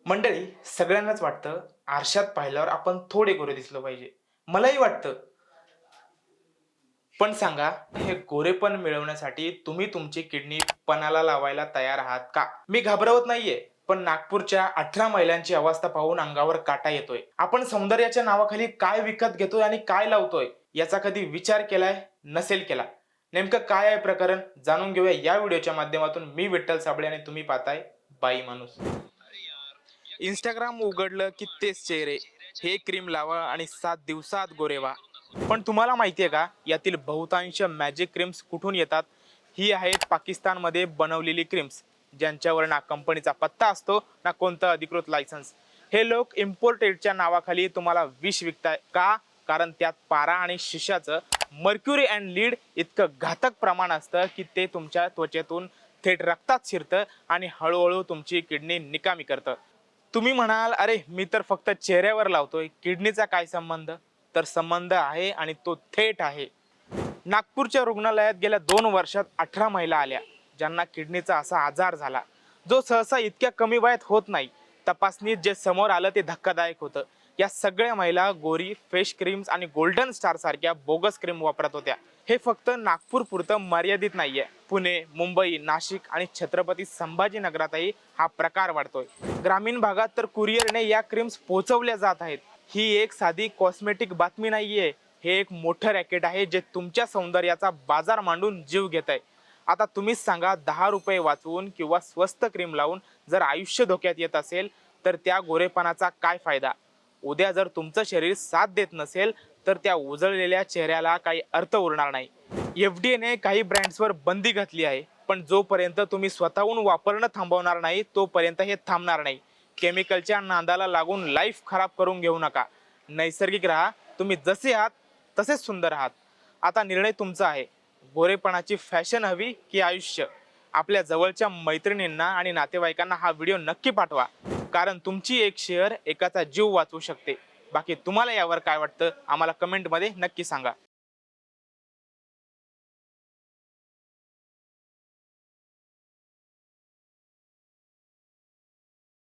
मंडळी, सगळ्यांनाच वाटतं आरशात पाहिल्यावर आपण थोडे गोरे दिसलो पाहिजे. मलाही वाटतं. पण सांगा, हे गोरेपण मिळवण्यासाठी तुम्ही तुमची किडनी पणाला लावायला तयार आहात का? मी घाबरवत नाहीये, पण नागपूरच्या 18 महिलांची अवस्था पाहून अंगावर काटा येतोय. आपण सौंदर्याच्या नावाखाली काय विकत घेतोय आणि काय लावतोय याचा कधी विचार केलाय? नसेल केला. नेमकं काय आहे प्रकरण, जाणून घेऊया या व्हिडिओच्या माध्यमातून. मी विठ्ठल साबळे आणि तुम्ही पाहताय बाई माणूस. इंस्टाग्राम उघडलं की तेच चेहरे. हे क्रीम लावा आणि 7 दिवसात गोरे व्हा. पण तुम्हाला माहितीये का, यातील बहुतांश मॅजिक क्रीम्स कुठून येतात? ही आहेत पाकिस्तानमध्ये बनवलेली क्रीम्स, ज्यांच्यावर ना कंपनीचा पत्ता असतो ना कोणतं अधिकृत लायसन्स. हे लोक इम्पोर्टेडच्या नावाखाली तुम्हाला विष विकताय का? कारण त्यात पारा आणि शिशाचं मर्क्युरी अँड लीड इतकं घातक प्रमाण असतं की ते तुमच्या त्वचेतून थेट रक्तात शिरतं आणि हळूहळू तुमची किडनी निकामी करतं. तुम्ही म्हणाल, अरे मी तर फक्त चेहऱ्यावर लावतोय, किडनीचा काय संबंध? तर संबंध आहे आणि तो थेट आहे. नागपूरच्या रुग्णालयात गेल्या 2 वर्षात 18 महिला आल्या, ज्यांना किडनीचा असा आजार झाला, जो सहसा इतक्या कमी वयात होत नाही. तपासणीत जे समोर आलं ते धक्कादायक होतं. या सगळ्या महिला गोरी फेस क्रीम्स आणि गोल्डन स्टार सारख्या बोगस क्रीम वापरत होत्या. हे फक्त नागपूर पुरतं मर्यादित नाहीये. पुणे, मुंबई, नाशिक आणि छत्रपती संभाजीनगरातही हा प्रकार वाढतोय. ग्रामीण भागात तर कुरिअरने या क्रीम्स पोहोचवल्या जात आहेत. ही एक साधी कॉस्मेटिक बातमी नाहीये, हे एक मोठं रॅकेट आहे जे तुमच्या सौंदर्याचा बाजार मांडून जीव घेत आहे. आता तुम्हीच सांगा, 10 रुपये वाचवून किंवा स्वस्त क्रीम लावून जर आयुष्य धोक्यात येत असेल तर त्या गोरेपणाचा काय फायदा? उद्या जर तुमचं शरीर साथ देत नसेल तर त्या उजळलेल्या चेहऱ्याला काही अर्थ उरणार नाही. एफडीएने काही ब्रँड्सवर बंदी घातली आहे, पण जोपर्यंत तुम्ही स्वतःहून वापरणं थांबवणार नाही तोपर्यंत हे थांबणार नाही. केमिकलच्या नादाला लागून लाईफ खराब करून घेऊ नका. नैसर्गिक राहा. तुम्ही जसे आहात तसेच सुंदर आहात. आता निर्णय तुमचा आहे. गोरेपणाची फॅशन हवी की आयुष्य? आपल्या जवळच्या मैत्रिणींना आणि नातेवाईकांना हा व्हिडिओ नक्की पाठवा, कारण तुमची एक शेअर एकाचा जीव वाचवू शकते. बाकी तुम्हाला यावर काय वाटतं आम्हाला कमेंटमध्ये नक्की सांगा.